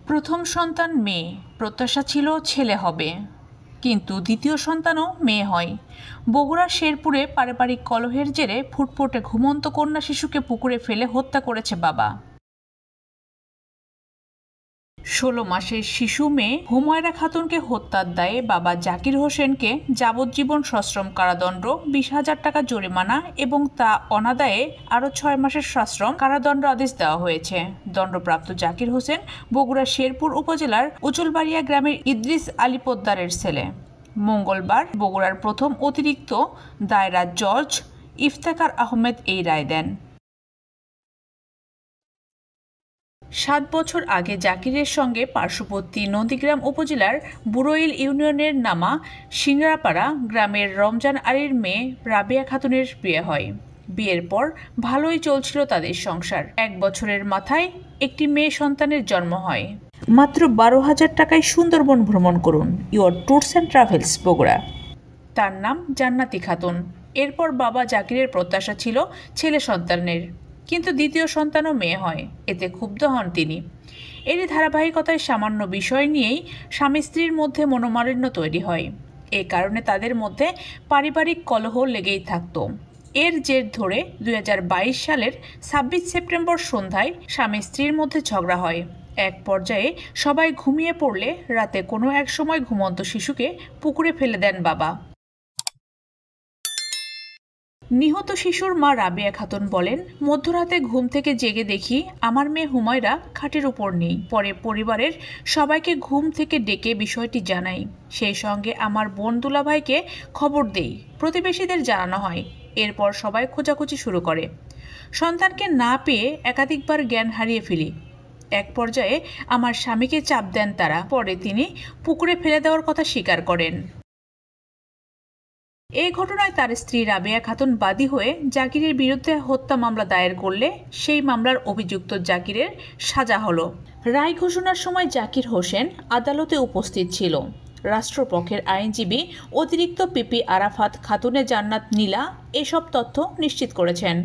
প্রথম সন্তান মেয়ে, প্রত্যাশা ছিল ছেলে হবে, কিন্তু দ্বিতীয় সন্তানও মেয়ে হয়। বগুড়ার শেরপুরে পারিবারিক কলহের জেরে ফুটফুটে ঘুমন্ত কন্যা শিশুকে পুকুরে ফেলে হত্যা করেছে বাবা। 16 মাসের শিশু মেয়ে হুমায়রা খাতুনকে হত্যার দায়ে বাবা জাকির হোসেনকে যাবজ্জীবন সশ্রম কারাদণ্ড, 20,000 টাকা জরিমানা এবং তা অনাদায়ে আরও 6 মাসের সশ্রম কারাদণ্ড আদেশ দেওয়া হয়েছে। দণ্ডপ্রাপ্ত জাকির হোসেন বগুড়া শেরপুর উপজেলার উচুলবাড়িয়া গ্রামের ইদ্রিস আলী পোদ্দারের ছেলে। মঙ্গলবার বগুড়ার প্রথম অতিরিক্ত দায়রা জজ ইফতেখার আহমেদ এই রায় দেন। 7 বছর আগে জাকিরের সঙ্গে পার্শ্ববর্তী নন্দীগ্রাম উপজেলার বুড়ইল ইউনিয়নের নামা সিংড়াপাড়া গ্রামের রমজান আলীর মেয়ে রাবেয়া খাতুনের বিয়ে হয়। বিয়ের পর ভালোই চলছিল তাদের সংসার। 1 বছরের মাথায় একটি মেয়ে সন্তানের জন্ম হয়। মাত্র 12,000 টাকায় সুন্দরবন ভ্রমণ করুন। Your tours and travels Bogura. তার নাম জান্নাতি খাতুন। এরপর বাবা জাকিরের প্রত্যাশা ছিল ছেলে সন্তানের, কিন্তু দ্বিতীয় সন্তানও মেয়ে হয়। এতে ক্ষুব্ধ হন তিনি। এরই ধারাবাহিকতায় সামান্য বিষয় নিয়েই স্বামী স্ত্রীর মধ্যে মনোমালিন্য তৈরি হয়। এ কারণে তাদের মধ্যে পারিবারিক কলহ লেগেই থাকত। এর জের ধরে 2022 সালের 26 সেপ্টেম্বর সন্ধ্যায় স্বামী স্ত্রীর মধ্যে ঝগড়া হয়। এক পর্যায়ে সবাই ঘুমিয়ে পড়লে রাতে কোনো এক সময় ঘুমন্ত শিশুকে পুকুরে ফেলে দেন বাবা। নিহত শিশুর মা রাবেয়া খাতুন বলেন, মধ্যরাতে ঘুম থেকে জেগে দেখি আমার মেয়ে হুমায়রা খাটের উপর নেই। পরে পরিবারের সবাইকে ঘুম থেকে ডেকে বিষয়টি জানাই। সেই সঙ্গে আমার বোন দুলাভাইকে খবর দেই। প্রতিবেশীদের জানানো হয়। এরপর সবাই খোঁজাখুঁজি শুরু করে। সন্তানকে না পেয়ে একাধিকবার জ্ঞান হারিয়ে ফেলি। এক পর্যায়ে আমার স্বামীকে চাপ দেন তারা। পরে তিনি পুকুরে ফেলে দেওয়ার কথা স্বীকার করেন। এই ঘটনায় তার স্ত্রী রাবেয়া খাতুন বাদী হয়ে জাকিরের বিরুদ্ধে হত্যা মামলা দায়ের করলে সেই মামলার অভিযুক্ত জাকিরের সাজা হলো। রায় ঘোষণার সময় জাকির হোসেন আদালতে উপস্থিত ছিল। রাষ্ট্রপক্ষের আইনজীবী অতিরিক্ত পিপি আরাফাত খাতুনে জান্নাত নীলা এসব তথ্য নিশ্চিত করেছেন।